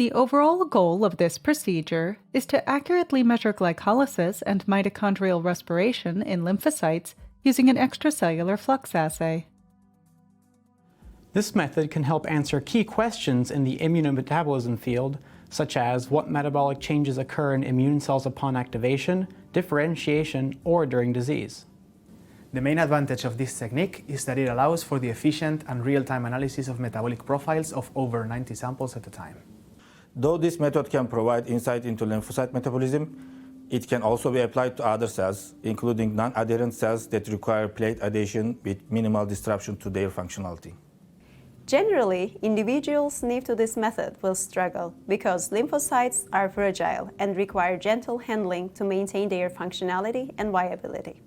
The overall goal of this procedure is to accurately measure glycolysis and mitochondrial respiration in lymphocytes using an extracellular flux assay. This method can help answer key questions in the immunometabolism field, such as what metabolic changes occur in immune cells upon activation, differentiation, or during disease. The main advantage of this technique is that it allows for the efficient and real-time analysis of metabolic profiles of over 90 samples at a time. Though this method can provide insight into lymphocyte metabolism, it can also be applied to other cells, including non-adherent cells that require plate adhesion with minimal disruption to their functionality. Generally, individuals new to this method will struggle because lymphocytes are fragile and require gentle handling to maintain their functionality and viability.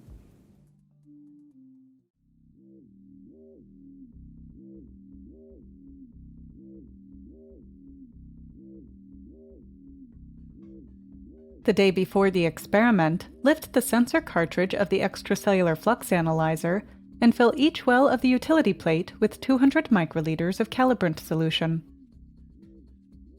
The day before the experiment, lift the sensor cartridge of the extracellular flux analyzer and fill each well of the utility plate with 200 microliters of calibrant solution.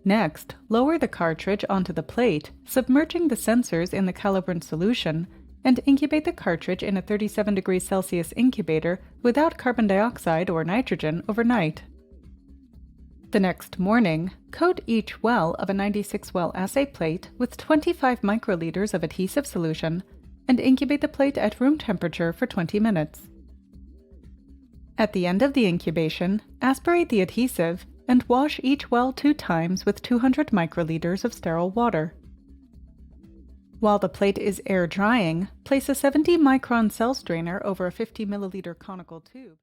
Next, lower the cartridge onto the plate, submerging the sensors in the calibrant solution, and incubate the cartridge in a 37 degrees Celsius incubator without carbon dioxide or nitrogen overnight. The next morning, coat each well of a 96-well assay plate with 25 microliters of adhesive solution and incubate the plate at room temperature for 20 minutes. At the end of the incubation, aspirate the adhesive and wash each well 2 times with 200 microliters of sterile water. While the plate is air drying, place a 70-micron cell strainer over a 50 milliliter conical tube.